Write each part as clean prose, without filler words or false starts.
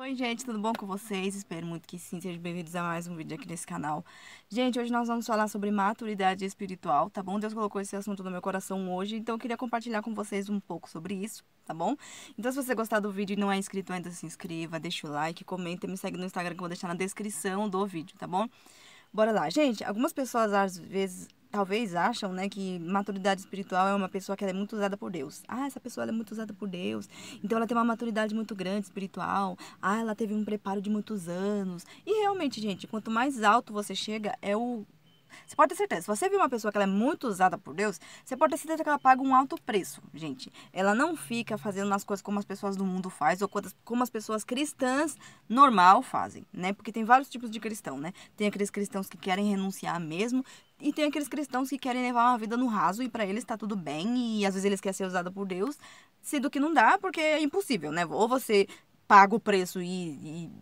Oi, gente, tudo bom com vocês? Espero muito que sim. Sejam bem-vindos a mais um vídeo aqui nesse canal. Gente, hoje nós vamos falar sobre maturidade espiritual, tá bom? Deus colocou esse assunto no meu coração hoje, então eu queria compartilhar com vocês um pouco sobre isso, tá bom? Então, se você gostar do vídeo e não é inscrito ainda, se inscreva, deixa o like, comenta e me segue no Instagram que eu vou deixar na descrição do vídeo, tá bom? Bora lá. Gente, algumas pessoas às vezes talvez acham, né, que maturidade espiritual é uma pessoa que ela é muito usada por Deus. Ah, essa pessoa ela é muito usada por Deus. Então ela tem uma maturidade muito grande espiritual. Ah, ela teve um preparo de muitos anos. E realmente, gente, quanto mais alto você chega, você pode ter certeza, se você viu uma pessoa que ela é muito usada por Deus, você pode ter certeza que ela paga um alto preço, gente. Ela não fica fazendo as coisas como as pessoas do mundo fazem ou como as pessoas cristãs normal fazem, né? Porque tem vários tipos de cristão, né? Tem aqueles cristãos que querem renunciar mesmo e tem aqueles cristãos que querem levar uma vida no raso e para eles tá tudo bem e às vezes eles querem ser usados por Deus, sendo que não dá porque é impossível, né? Ou você paga o preço e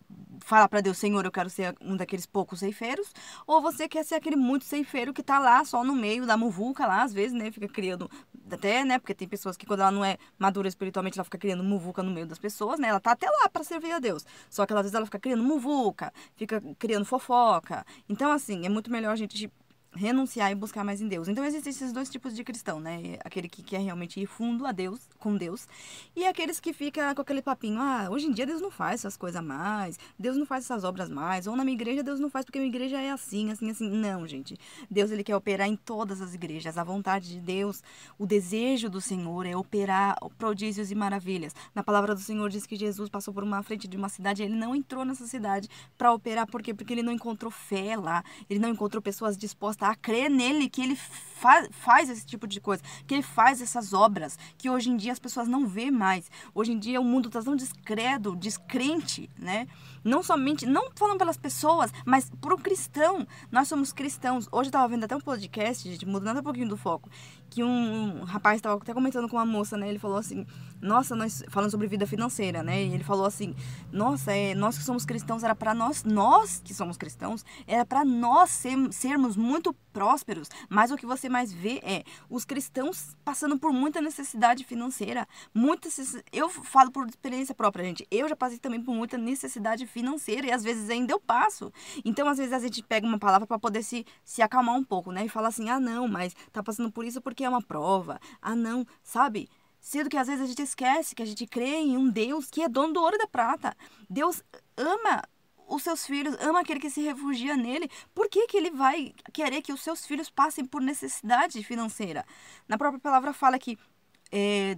fala para Deus, Senhor, eu quero ser um daqueles poucos ceifeiros, ou você quer ser aquele muito ceifeiro que tá lá só no meio da muvuca lá, às vezes, né, fica criando, até, né, porque tem pessoas que quando ela não é madura espiritualmente, ela fica criando muvuca no meio das pessoas, né, ela tá até lá para servir a Deus, só que às vezes ela fica criando muvuca, fica criando fofoca, então assim, é muito melhor a gente renunciar e buscar mais em Deus. Então existem esses dois tipos de cristão, né? Aquele que quer realmente ir fundo a Deus, com Deus, e aqueles que ficam com aquele papinho, ah, hoje em dia Deus não faz essas coisas mais, Deus não faz essas obras mais, ou na minha igreja Deus não faz porque minha igreja é assim, assim, assim. Não, gente. Deus, ele quer operar em todas as igrejas. A vontade de Deus, o desejo do Senhor é operar prodígios e maravilhas. Na palavra do Senhor diz que Jesus passou por uma frente de uma cidade, ele não entrou nessa cidade para operar, por quê? Porque ele não encontrou fé lá, ele não encontrou pessoas dispostas a crer nele, que ele faz esse tipo de coisa, que ele faz essas obras, que hoje em dia as pessoas não vê mais. Hoje em dia o mundo está tão descredo, descrente, né? Não somente, não falando pelas pessoas, mas por um cristão. Nós somos cristãos. Hoje eu estava vendo até um podcast, gente, mudando um pouquinho do foco, que um rapaz estava até comentando com uma moça, né? Ele falou assim, nossa, nós falando sobre vida financeira, né? E ele falou assim, nossa, nós que somos cristãos, era para nós que somos cristãos, era para nós sermos muito prósperos, mas o que você mais vê é os cristãos passando por muita necessidade financeira, eu falo por experiência própria, gente, eu já passei também por muita necessidade financeira e às vezes ainda eu passo, então às vezes a gente pega uma palavra para poder se acalmar um pouco, né, e fala assim, ah não, mas tá passando por isso porque é uma prova, ah não, sabe? Sendo que às vezes a gente esquece que a gente crê em um Deus que é dono do ouro e da prata. Deus ama os seus filhos, ama aquele que se refugia nele. Por que que ele vai querer que os seus filhos passem por necessidade financeira? Na própria palavra fala que é,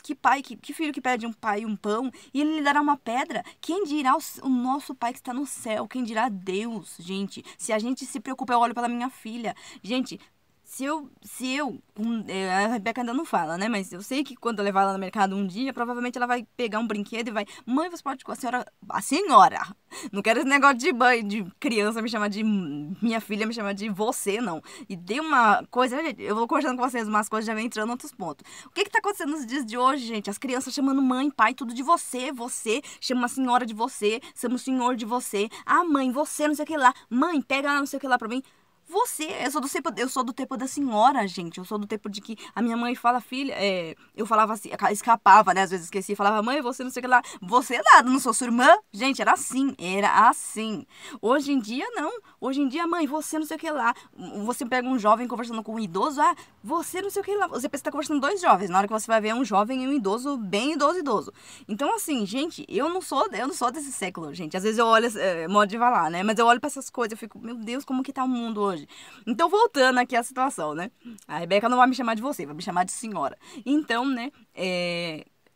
que filho que pede um pai um pão e ele lhe dará uma pedra? Quem dirá o nosso pai que está no céu? Quem dirá Deus, gente? Se a gente se preocupa, eu olho pela minha filha. Gente, a Rebeca ainda não fala, né? Mas eu sei que quando eu levar ela no mercado um dia, provavelmente ela vai pegar um brinquedo e vai, mãe, você pode, a senhora, não quero esse negócio de mãe, de criança me chamar de, minha filha me chamar de você, não. E dei uma coisa, gente, eu vou conversando com vocês umas coisas, já vem entrando em outros pontos. O que que tá acontecendo nos dias de hoje, gente? As crianças chamando mãe, pai, tudo de você, chama uma senhora de você, chama o senhor de você. Ah, mãe, você, não sei o que lá. Mãe, pega lá, não sei o que lá pra mim. Eu sou do tempo da senhora, gente. Eu sou do tempo de que a minha mãe fala, filha, eu falava assim, escapava, né? Às vezes esquecia, falava, mãe, você não sei o que lá, você é nada, não sou sua irmã. Gente, era assim, era assim. Hoje em dia, não. Hoje em dia, mãe, você não sei o que lá. Você pega um jovem conversando com um idoso, ah, você não sei o que lá. Você pensa que tá conversando dois jovens. Na hora que você vai ver, é um jovem e um idoso, bem idoso, idoso. Então, assim, gente, eu não sou desse século, gente. Às vezes eu olho, modo de falar, né? Mas eu olho pra essas coisas, eu fico, meu Deus, como que tá o mundo hoje? Então, voltando aqui à situação, né? A Rebeca não vai me chamar de você, vai me chamar de senhora. Então, né,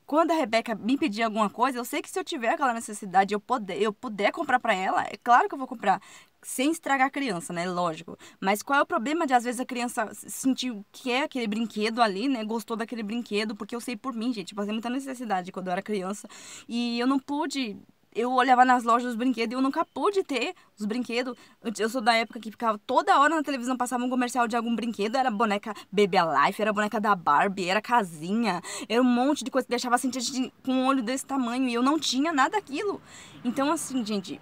quando a Rebeca me pedir alguma coisa, eu sei que se eu tiver aquela necessidade, eu puder comprar pra ela, é claro que eu vou comprar. Sem estragar a criança, né? Lógico. Mas qual é o problema de, às vezes, a criança sentir que é aquele brinquedo ali, né? Gostou daquele brinquedo, porque eu sei por mim, gente. Passei muita necessidade quando eu era criança. E eu não pude. Eu olhava nas lojas dos brinquedos e eu nunca pude ter os brinquedos. Eu sou da época que ficava toda hora na televisão, passava um comercial de algum brinquedo. Era boneca Baby Alive, era boneca da Barbie, era casinha. Era um monte de coisa que deixava assim, com um olho desse tamanho. E eu não tinha nada daquilo. Então, assim, gente,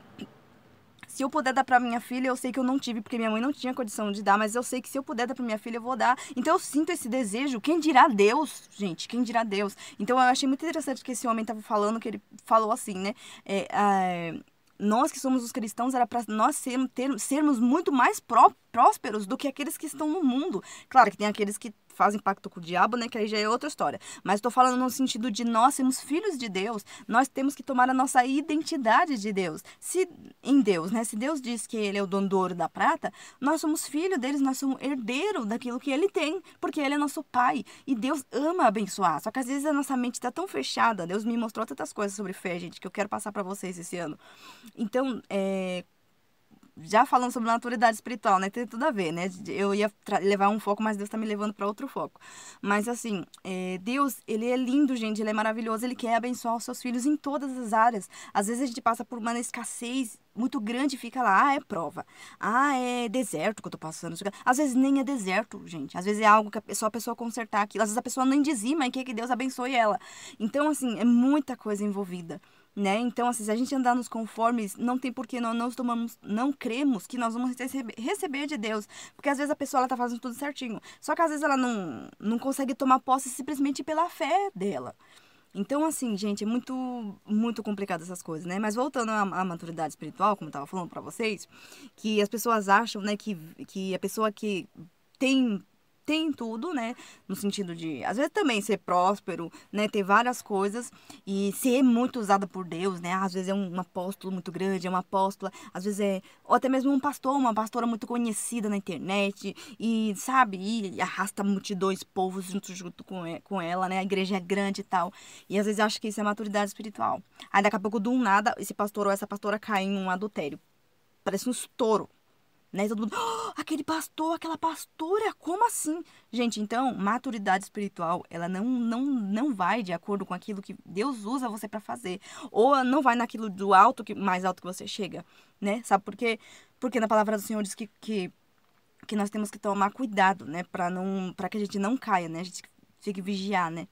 Se eu puder dar pra minha filha, eu sei que eu não tive, porque minha mãe não tinha condição de dar, mas eu sei que se eu puder dar pra minha filha, eu vou dar. Então eu sinto esse desejo. Quem dirá Deus, gente? Quem dirá Deus? Então eu achei muito interessante que esse homem tava falando, que ele falou assim, né? Nós que somos os cristãos, era para nós sermos muito mais prósperos do que aqueles que estão no mundo. Claro que tem aqueles que fazem pacto com o diabo, né? Que aí já é outra história. Mas estou falando no sentido de nós sermos filhos de Deus, nós temos que tomar a nossa identidade de Deus. Se em Deus, né? Se Deus diz que Ele é o dono do ouro e da prata, nós somos filhos deles, nós somos herdeiro daquilo que Ele tem, porque Ele é nosso Pai. E Deus ama abençoar. Só que às vezes a nossa mente está tão fechada. Deus me mostrou tantas coisas sobre fé, gente, que eu quero passar para vocês esse ano. Então, já falando sobre maturidade espiritual, né? Tem tudo a ver, né? Eu ia levar um foco, mas Deus tá me levando para outro foco. Mas assim, Deus, ele é lindo, gente, ele é maravilhoso, ele quer abençoar os seus filhos em todas as áreas. Às vezes a gente passa por uma escassez muito grande e fica lá, é prova. É deserto que eu tô passando. Às vezes nem é deserto, gente. Às vezes é algo que só a pessoa consertar aquilo. Às vezes a pessoa nem dizima e quer que Deus abençoe ela. Então, assim, é muita coisa envolvida. Né? Então, assim, se a gente andar nos conformes, não tem por que não cremos que nós vamos receber de Deus. Porque às vezes a pessoa ela tá fazendo tudo certinho. Só que às vezes ela não consegue tomar posse simplesmente pela fé dela. Então, assim, gente, é muito, muito complicado essas coisas, né? Mas voltando à maturidade espiritual, como eu tava falando pra vocês, que as pessoas acham, né, que a pessoa que tem tudo, né? No sentido de, às vezes também ser próspero, né? Ter várias coisas e ser muito usada por Deus, né? Às vezes é um apóstolo muito grande, é uma apóstola, às vezes ou até mesmo um pastor, uma pastora muito conhecida na internet e, sabe, e arrasta multidões, povos junto com ela, né? A igreja é grande e tal. E às vezes eu acho que isso é maturidade espiritual. Aí daqui a pouco, do nada, esse pastor ou essa pastora cai em um adultério. Parece um estouro. Né? E todo mundo, aquele pastor, aquela pastora, como assim? Gente, então, maturidade espiritual, ela não vai de acordo com aquilo que Deus usa você para fazer. Ou não vai naquilo do mais alto que você chega, né? Sabe por quê? Porque na palavra do Senhor diz que nós temos que tomar cuidado, né? Para que a gente não caia, né? A gente tem que vigiar, né?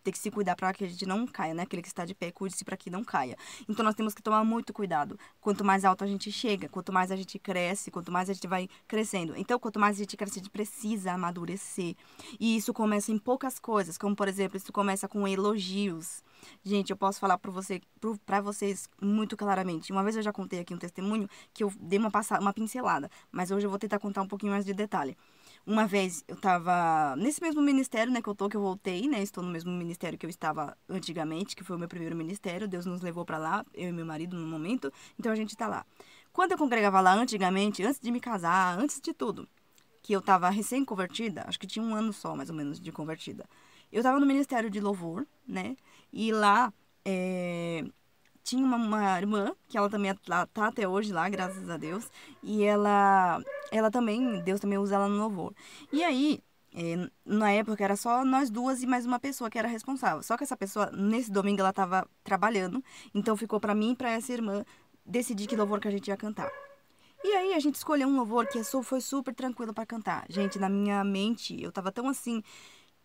Tem que se cuidar para que a gente não caia, né? Aquele que está de pé, cuide-se para que não caia. Então nós temos que tomar muito cuidado. Quanto mais alto a gente chega, quanto mais a gente cresce, quanto mais a gente vai crescendo. Então, quanto mais a gente cresce, a gente precisa amadurecer. E isso começa em poucas coisas, como por exemplo, isso começa com elogios. Gente, eu posso falar para vocês muito claramente. Uma vez eu já contei aqui um testemunho que eu dei uma pincelada, mas hoje eu vou tentar contar um pouquinho mais de detalhe. Uma vez eu tava nesse mesmo ministério, né, que eu voltei, né, estou no mesmo ministério que eu estava antigamente, que foi o meu primeiro ministério, Deus nos levou pra lá, eu e meu marido no momento, então a gente tá lá. Quando eu congregava lá antigamente, antes de me casar, antes de tudo, que eu tava recém-convertida, acho que tinha um ano só, mais ou menos, de convertida, eu tava no ministério de louvor, né, e lá, tinha uma irmã, que ela também tá até hoje lá, graças a Deus. E ela também, Deus também usa ela no louvor. E aí, na época era só nós duas e mais uma pessoa que era responsável. Só que essa pessoa, nesse domingo, ela tava trabalhando. Então ficou pra mim e pra essa irmã decidir que louvor que a gente ia cantar. E aí a gente escolheu um louvor que foi super tranquilo pra cantar. Gente, na minha mente, eu tava tão assim,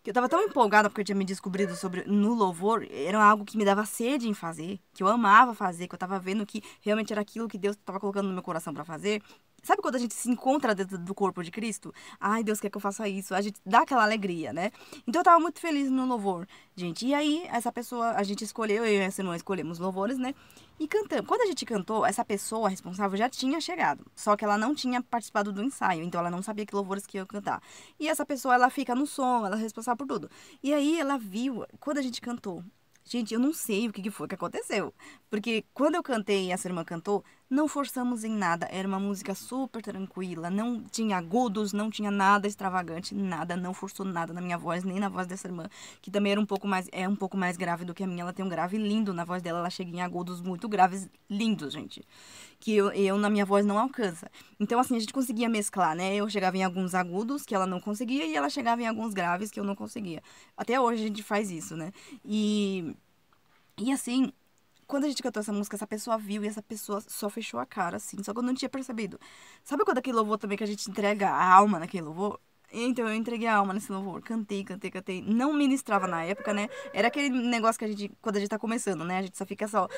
que eu tava tão empolgada porque eu tinha me descobrido no louvor, era algo que me dava sede em fazer, que eu amava fazer, que eu tava vendo que realmente era aquilo que Deus tava colocando no meu coração pra fazer. Sabe quando a gente se encontra dentro do corpo de Cristo? Ai, Deus quer que eu faça isso. A gente dá aquela alegria, né? Então eu tava muito feliz no louvor, gente. E aí, essa pessoa, a gente escolheu, eu e essa irmã escolhemos louvores, né? E cantamos. Quando a gente cantou, essa pessoa responsável já tinha chegado. Só que ela não tinha participado do ensaio, então ela não sabia que louvores que ia cantar. E essa pessoa, ela fica no som, ela é responsável por tudo. E aí ela viu, quando a gente cantou, gente, eu não sei o que foi que aconteceu. Porque quando eu cantei e essa irmã cantou, não forçamos em nada. Era uma música super tranquila. Não tinha agudos, não tinha nada extravagante, nada. Não forçou nada na minha voz, nem na voz dessa irmã. Que também era um pouco mais grave do que a minha. Ela tem um grave lindo na voz dela. Ela chega em agudos muito graves, lindos, gente. Que eu na minha voz não alcança. Então, assim, a gente conseguia mesclar, né? Eu chegava em alguns agudos que ela não conseguia e ela chegava em alguns graves que eu não conseguia. Até hoje a gente faz isso, né? E assim, quando a gente cantou essa música, essa pessoa viu e essa pessoa só fechou a cara, assim. Só que eu não tinha percebido. Sabe quando aquele louvor também que a gente entrega a alma naquele louvor? Então eu entreguei a alma nesse louvor, cantei, cantei, cantei. Não ministrava na época, né? Era aquele negócio que a gente, quando a gente tá começando, né? A gente só fica só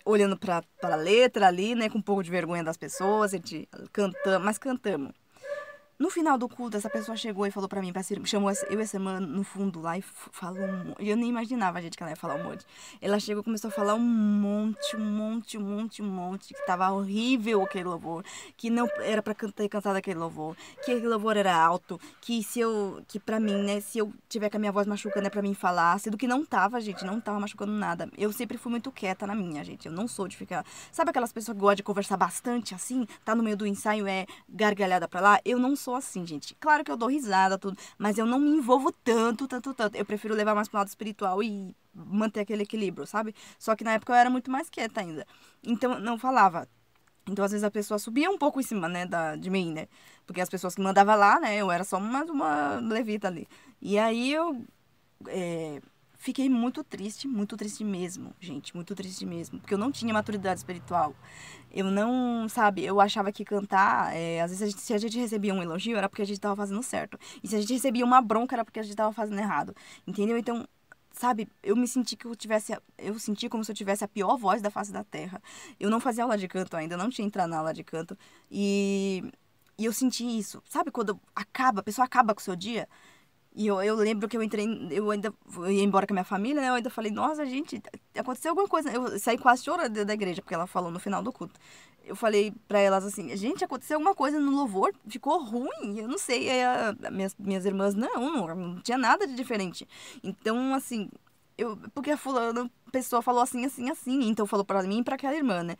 olhando pra letra ali, né? Com um pouco de vergonha das pessoas, a gente cantamos, mas cantamos. No final do culto, essa pessoa chegou e falou pra mim, chamou eu e essa irmã no fundo lá e falou um monte. Eu nem imaginava, gente, que ela ia falar um monte. Ela chegou e começou a falar um monte, um monte, um monte, um monte, que tava horrível aquele louvor, que não era pra ter cantado aquele louvor, que aquele louvor era alto, que pra mim, né, se eu tiver com a minha voz machucando é pra mim falar, sendo que não tava, gente, não tava machucando nada. Eu sempre fui muito quieta na minha, gente, eu não sou de ficar... Sabe aquelas pessoas que gostam de conversar bastante, assim, tá no meio do ensaio, é gargalhada pra lá? Eu não sou assim, gente. Claro que eu dou risada, tudo, mas eu não me envolvo tanto, tanto, tanto. Eu prefiro levar mais pro lado espiritual e manter aquele equilíbrio, sabe? Só que na época eu era muito mais quieta ainda. Então, eu não falava. Então, às vezes, a pessoa subia um pouco em cima, né, de mim, né? Porque as pessoas que mandavam lá, né, eu era só uma levita ali. E aí eu é, fiquei muito triste mesmo, gente, muito triste mesmo. Porque eu não tinha maturidade espiritual. Eu não, sabe, eu achava que cantar, às vezes se a gente recebia um elogio era porque a gente tava fazendo certo. E se a gente recebia uma bronca era porque a gente tava fazendo errado. Entendeu? Então, sabe, eu me senti que eu senti como se eu tivesse a pior voz da face da terra. Eu não fazia aula de canto ainda, eu não tinha entrado na aula de canto. E, e eu senti isso. Sabe quando a pessoa acaba com o seu dia? E eu lembro que eu entrei, eu ia embora com a minha família, né? Eu ainda falei, nossa, gente, aconteceu alguma coisa. Eu saí quase chorando da igreja, porque ela falou no final do culto. Eu falei pra elas assim, gente, aconteceu alguma coisa no louvor, ficou ruim, eu não sei. Aí minhas irmãs, não tinha nada de diferente. Então, assim, porque a fulana, pessoa falou assim, assim, assim. Então falou pra mim e pra aquela irmã, né?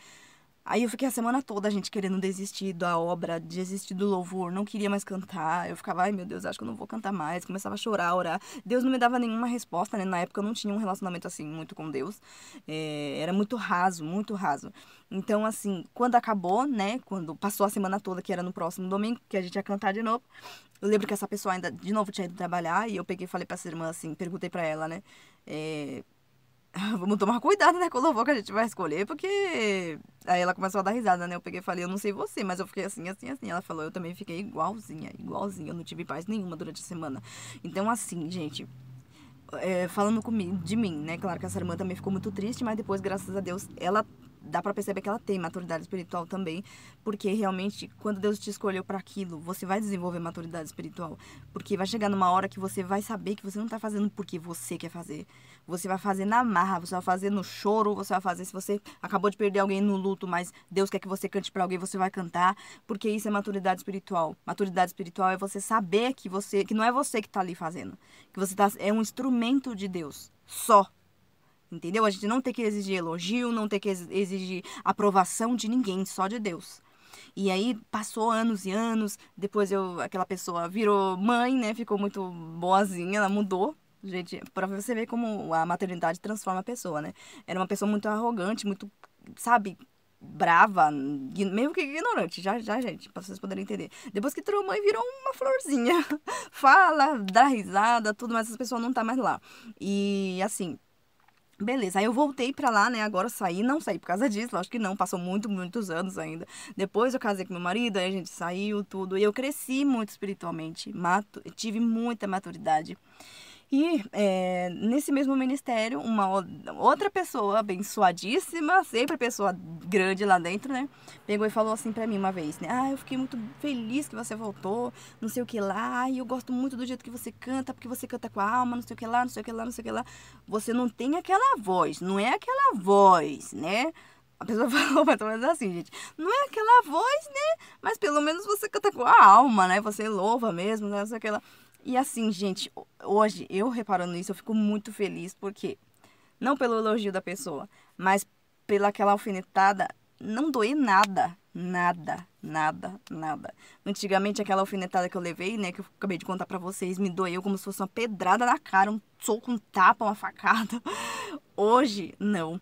Aí eu fiquei a semana toda, a gente, querendo desistir da obra, desistir do louvor, não queria mais cantar. Eu ficava, ai meu Deus, acho que eu não vou cantar mais. Começava a chorar, a orar. Deus não me dava nenhuma resposta, né? Na época eu não tinha um relacionamento assim muito com Deus. Era muito raso, muito raso. Então, assim, quando acabou, né? Quando passou a semana toda, que era no próximo domingo, que a gente ia cantar de novo. Eu lembro que essa pessoa ainda, de novo, tinha ido trabalhar. E eu peguei e falei pra essa irmã assim, perguntei pra ela, né? É, vamos tomar cuidado, né, com o louvor que a gente vai escolher, porque... Aí ela começou a dar risada, né? Eu peguei e falei, eu não sei você, mas eu fiquei assim, assim, assim. Ela falou, eu também fiquei igualzinha, igualzinha. Eu não tive paz nenhuma durante a semana. Então, assim, gente, falando comigo, de mim, né? Claro que essa irmã também ficou muito triste, mas depois, graças a Deus, ela dá pra perceber que ela tem maturidade espiritual também, porque realmente, quando Deus te escolheu para aquilo, você vai desenvolver maturidade espiritual, porque vai chegar numa hora que você vai saber que você não tá fazendo porque você quer fazer. Você vai fazer na marra, você vai fazer no choro, você vai fazer se você acabou de perder alguém no luto, mas Deus quer que você cante para alguém, você vai cantar, porque isso é maturidade espiritual. Maturidade espiritual é você saber que não é você que tá ali fazendo, que você é um instrumento de Deus, só. Entendeu? A gente não tem que exigir elogio, não tem que exigir aprovação de ninguém, só de Deus. E aí passou anos e anos, depois aquela pessoa virou mãe, né? Ficou muito boazinha, ela mudou. Gente, pra você ver como a maternidade transforma a pessoa, né? Era uma pessoa muito arrogante, muito, sabe, brava, meio que ignorante, já, gente, pra vocês poderem entender. Depois que virou mãe, virou uma florzinha. Fala, dá risada, tudo, mas essa pessoa não tá mais lá. E assim, beleza, aí eu voltei pra lá, né? Agora saí, não saí por causa disso, lógico que não, passou muitos anos ainda. Depois eu casei com meu marido, aí a gente saiu, tudo. E eu cresci muito espiritualmente, tive muita maturidade. E nesse mesmo ministério, outra pessoa abençoadíssima, sempre pessoa grande lá dentro, né? Pegou e falou assim pra mim uma vez, né? Ah, eu fiquei muito feliz que você voltou, não sei o que lá, e eu gosto muito do jeito que você canta, porque você canta com a alma, não sei o que lá, não sei o que lá, não sei o que lá. Você não tem aquela voz, não é aquela voz, né? A pessoa falou mais ou menos assim, gente. Não é aquela voz, né? Mas pelo menos você canta com a alma, né? Você louva mesmo, né? Não sei o que lá. E assim, gente, hoje, eu reparando isso, eu fico muito feliz, porque não pelo elogio da pessoa, mas pela aquela alfinetada, não doeu nada, nada, nada, nada. Antigamente, aquela alfinetada que eu levei, né, que eu acabei de contar pra vocês, me doeu como se fosse uma pedrada na cara, um soco, um tapa, uma facada. Hoje, não.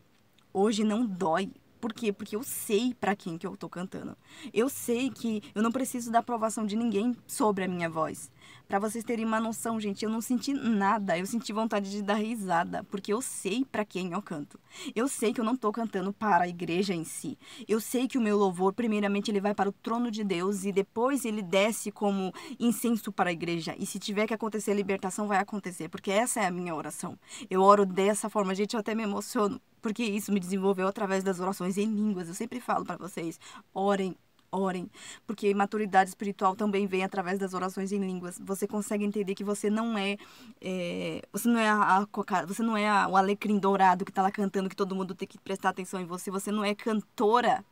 Hoje não dói. Por quê? Porque eu sei pra quem que eu tô cantando. Eu sei que eu não preciso da aprovação de ninguém sobre a minha voz. Pra vocês terem uma noção, gente, eu não senti nada. Eu senti vontade de dar risada, porque eu sei pra quem eu canto. Eu sei que eu não tô cantando para a igreja em si. Eu sei que o meu louvor, primeiramente, ele vai para o trono de Deus e depois ele desce como incenso para a igreja. E se tiver que acontecer a libertação, vai acontecer, porque essa é a minha oração. Eu oro dessa forma, gente, eu até me emociono, porque isso me desenvolveu através das orações em línguas. Eu sempre falo para vocês, orem. Orem, porque maturidade espiritual também vem através das orações em línguas. Você consegue entender que você não é, você não é você não é o alecrim dourado que tá lá cantando, que todo mundo tem que prestar atenção em você. Você não é cantora.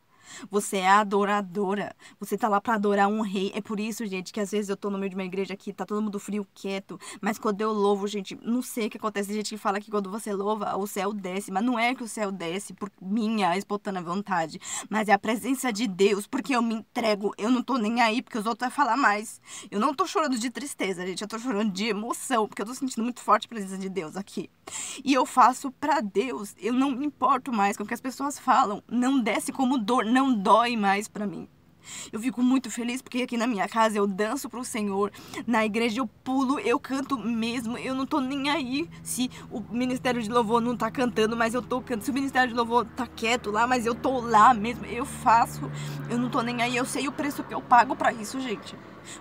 Você é adoradora. Você tá lá pra adorar um rei. É por isso, gente, que às vezes eu tô no meio de uma igreja aqui, tá todo mundo frio, quieto. Mas quando eu louvo, gente, não sei o que acontece. Tem gente que fala que quando você louva, o céu desce. Mas não é que o céu desce por minha espontânea vontade. Mas é a presença de Deus, porque eu me entrego. Eu não tô nem aí, porque os outros vão falar mais. Eu não tô chorando de tristeza, gente. Eu tô chorando de emoção, porque eu tô sentindo muito forte a presença de Deus aqui. E eu faço pra Deus. Eu não me importo mais com o que as pessoas falam. Não desce como dor, não dói mais pra mim. Eu fico muito feliz porque aqui na minha casa eu danço pro Senhor, na igreja eu pulo, eu canto mesmo, eu não tô nem aí se o Ministério de Louvor não tá cantando, mas eu tô cantando, se o Ministério de Louvor tá quieto lá, mas eu tô lá mesmo, eu faço, eu não tô nem aí, eu sei o preço que eu pago pra isso, gente.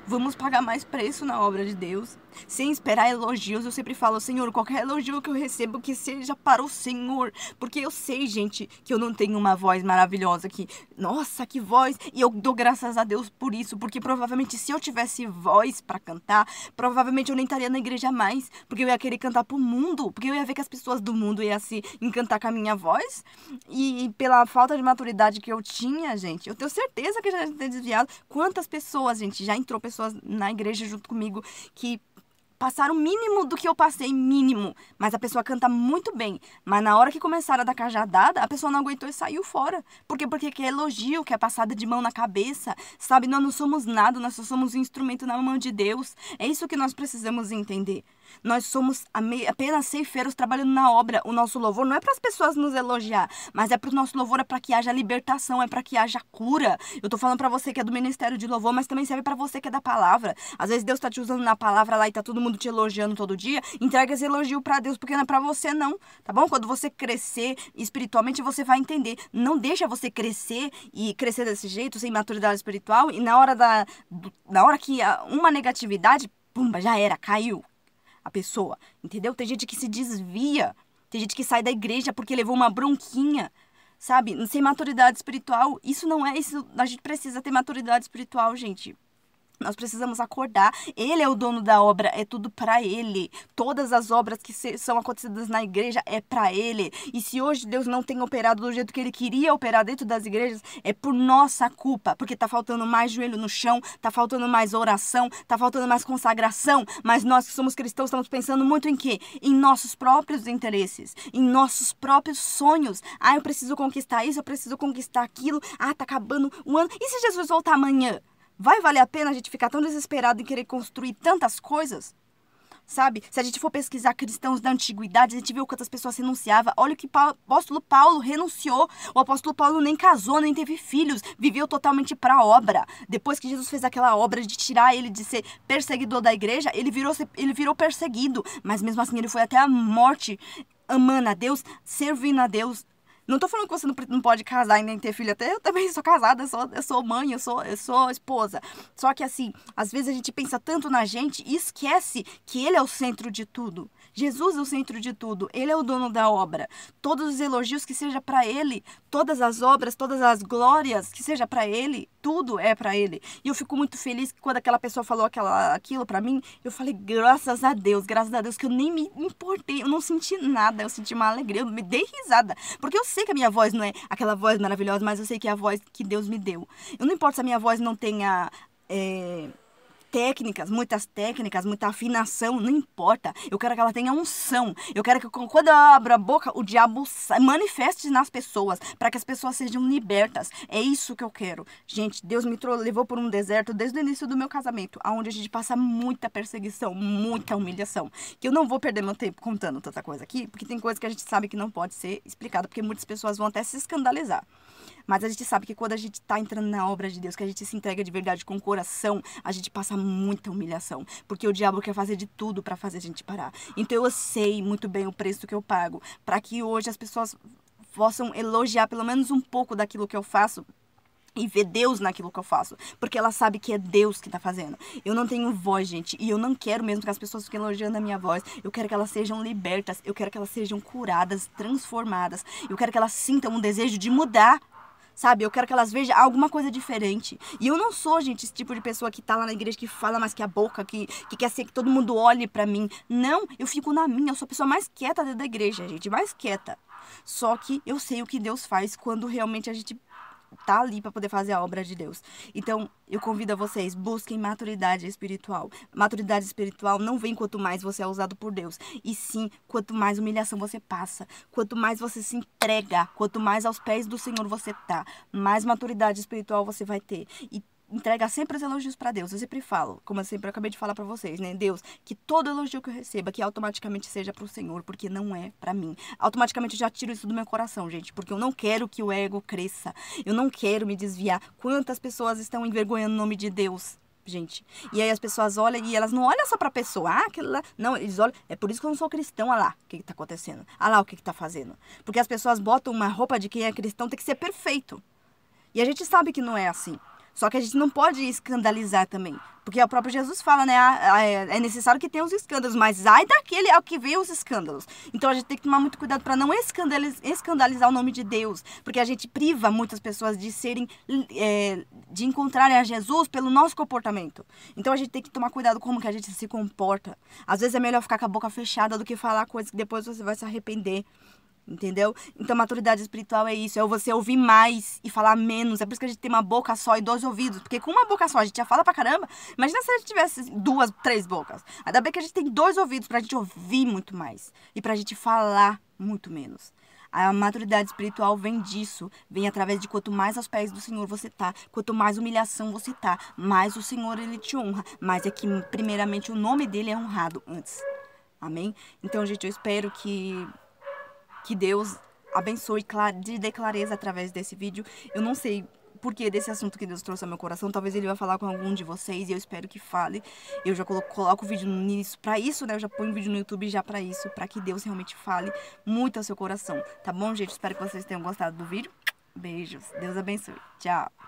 Vamos pagar mais preço na obra de Deus, sem esperar elogios. Eu sempre falo, Senhor, qualquer elogio que eu recebo, que seja para o Senhor, porque eu sei, gente, que eu não tenho uma voz maravilhosa aqui. Nossa, que voz! E eu dou graças a Deus por isso, porque provavelmente se eu tivesse voz para cantar, provavelmente eu nem estaria na igreja mais, porque eu ia querer cantar pro mundo, porque eu ia ver que as pessoas do mundo iam se encantar com a minha voz, e pela falta de maturidade que eu tinha, gente, eu tenho certeza que já tem desviado. Quantas pessoas, gente, já entrou pessoas na igreja junto comigo que passaram o mínimo do que eu passei, mínimo. Mas a pessoa canta muito bem. Mas na hora que começaram a dar cajadada, a pessoa não aguentou e saiu fora. Por quê? Porque quer elogio, quer passada de mão na cabeça. Sabe, nós não somos nada, nós só somos um instrumento na mão de Deus. É isso que nós precisamos entender. Nós somos apenas ceifeiros trabalhando na obra. O nosso louvor não é para as pessoas nos elogiar, mas é para o nosso louvor, é para que haja libertação, é para que haja cura. Eu tô falando para você que é do ministério de louvor, mas também serve para você que é da palavra. Às vezes Deus tá te usando na palavra lá e tá todo mundo te elogiando todo dia. Entrega esse elogio para Deus, porque não é para você não, tá bom? Quando você crescer espiritualmente, você vai entender. Não deixa você crescer e crescer desse jeito, sem maturidade espiritual, e na hora que uma negatividade, pumba, já era, caiu a pessoa, entendeu? Tem gente que se desvia, tem gente que sai da igreja porque levou uma bronquinha, sabe? Sem maturidade espiritual. Isso não é isso. A gente precisa ter maturidade espiritual, gente. Nós precisamos acordar. Ele é o dono da obra, é tudo para ele. Todas as obras que são acontecidas na igreja é para ele. E se hoje Deus não tem operado do jeito que ele queria operar dentro das igrejas, é por nossa culpa, porque tá faltando mais joelho no chão, tá faltando mais oração, tá faltando mais consagração. Mas nós que somos cristãos estamos pensando muito em quê? Em nossos próprios interesses, em nossos próprios sonhos. Ah, eu preciso conquistar isso, eu preciso conquistar aquilo. Ah, tá acabando o ano. E se Jesus voltar amanhã? Vai valer a pena a gente ficar tão desesperado em querer construir tantas coisas? Sabe? Se a gente for pesquisar cristãos da antiguidade, a gente viu quantas pessoas renunciavam. Olha o que o apóstolo Paulo renunciou. O apóstolo Paulo nem casou, nem teve filhos. Viveu totalmente para a obra. Depois que Jesus fez aquela obra de tirar ele de ser perseguidor da igreja, ele virou perseguido. Mas mesmo assim ele foi até a morte, amando a Deus, servindo a Deus. Não tô falando que você não pode casar e nem ter filho. Até eu também sou casada, eu sou mãe, eu sou esposa. Só que assim, às vezes a gente pensa tanto na gente e esquece que ele é o centro de tudo. Jesus é o centro de tudo. Ele é o dono da obra. Todos os elogios que seja para ele, todas as obras, todas as glórias que seja para ele, tudo é para ele. E eu fico muito feliz que quando aquela pessoa falou aquilo para mim, eu falei, graças a Deus que eu nem me importei, eu não senti nada, eu senti uma alegria, eu me dei risada. Porque eu sei que a minha voz não é aquela voz maravilhosa, mas eu sei que é a voz que Deus me deu. Eu não importa se a minha voz não tenha muitas técnicas, muita afinação, não importa. Eu quero que ela tenha unção. Eu quero que quando eu abro a boca, o diabo manifeste nas pessoas, para que as pessoas sejam libertas. É isso que eu quero. Gente, Deus me levou por um deserto desde o início do meu casamento, onde a gente passa muita perseguição, muita humilhação. Que eu não vou perder meu tempo contando tanta coisa aqui, porque tem coisa que a gente sabe que não pode ser explicada, porque muitas pessoas vão até se escandalizar. Mas a gente sabe que quando a gente tá entrando na obra de Deus, que a gente se entrega de verdade com o coração, a gente passa muita humilhação. Porque o diabo quer fazer de tudo pra fazer a gente parar. Então eu sei muito bem o preço que eu pago, pra que hoje as pessoas possam elogiar pelo menos um pouco daquilo que eu faço e ver Deus naquilo que eu faço, porque ela sabe que é Deus que tá fazendo. Eu não tenho voz, gente, e eu não quero mesmo que as pessoas fiquem elogiando a minha voz. Eu quero que elas sejam libertas, eu quero que elas sejam curadas, transformadas. Eu quero que elas sintam um desejo de mudar. Sabe, eu quero que elas vejam alguma coisa diferente. E eu não sou, gente, esse tipo de pessoa que tá lá na igreja, que fala mais que a boca, que quer ser que todo mundo olhe pra mim. Não, eu fico na minha, eu sou a pessoa mais quieta dentro da igreja, gente, mais quieta. Só que eu sei o que Deus faz quando realmente a gente tá ali para poder fazer a obra de Deus. Então, eu convido a vocês, busquem maturidade espiritual. Maturidade espiritual não vem quanto mais você é usado por Deus, e sim quanto mais humilhação você passa, quanto mais você se entrega, quanto mais aos pés do Senhor você tá, mais maturidade espiritual você vai ter. E entrega sempre os elogios para Deus. Eu sempre falo, como eu sempre acabei de falar para vocês, né? Deus, que todo elogio que eu receba, que automaticamente seja pro Senhor, porque não é para mim. Automaticamente eu já tiro isso do meu coração, gente, porque eu não quero que o ego cresça. Eu não quero me desviar. Quantas pessoas estão envergonhando o nome de Deus? Gente, e aí as pessoas olham e elas não olham só pra pessoa, aquele lá, não, eles olham, é por isso que eu não sou cristão, olha lá, o que tá acontecendo, olha lá o que tá fazendo, porque as pessoas botam uma roupa de quem é cristão, tem que ser perfeito, e a gente sabe que não é assim. Só que a gente não pode escandalizar também. Porque o próprio Jesus fala, né? É necessário que tenha os escândalos, mas ai daquele ao que vê os escândalos. Então a gente tem que tomar muito cuidado para não escandalizar o nome de Deus. Porque a gente priva muitas pessoas de serem, de encontrarem a Jesus pelo nosso comportamento. Então a gente tem que tomar cuidado como que a gente se comporta. Às vezes é melhor ficar com a boca fechada do que falar coisas que depois você vai se arrepender. Entendeu? Então, maturidade espiritual é isso. É você ouvir mais e falar menos. É por isso que a gente tem uma boca só e 2 ouvidos. Porque com uma boca só a gente já fala pra caramba. Imagina se a gente tivesse 2, 3 bocas. Ainda bem que a gente tem 2 ouvidos pra gente ouvir muito mais. E pra gente falar muito menos. A maturidade espiritual vem disso. Vem através de quanto mais aos pés do Senhor você tá. Quanto mais humilhação você tá. Mais o Senhor, Ele te honra. Mas é que, primeiramente, o nome dEle é honrado antes. Amém? Então, gente, eu espero que Deus abençoe e dê clareza através desse vídeo. Eu não sei por que desse assunto que Deus trouxe ao meu coração. Talvez Ele vai falar com algum de vocês e eu espero que fale. Eu já coloco o vídeo nisso pra isso, né? Eu já ponho o vídeo no YouTube já pra isso, pra que Deus realmente fale muito ao seu coração. Tá bom, gente? Espero que vocês tenham gostado do vídeo. Beijos. Deus abençoe. Tchau.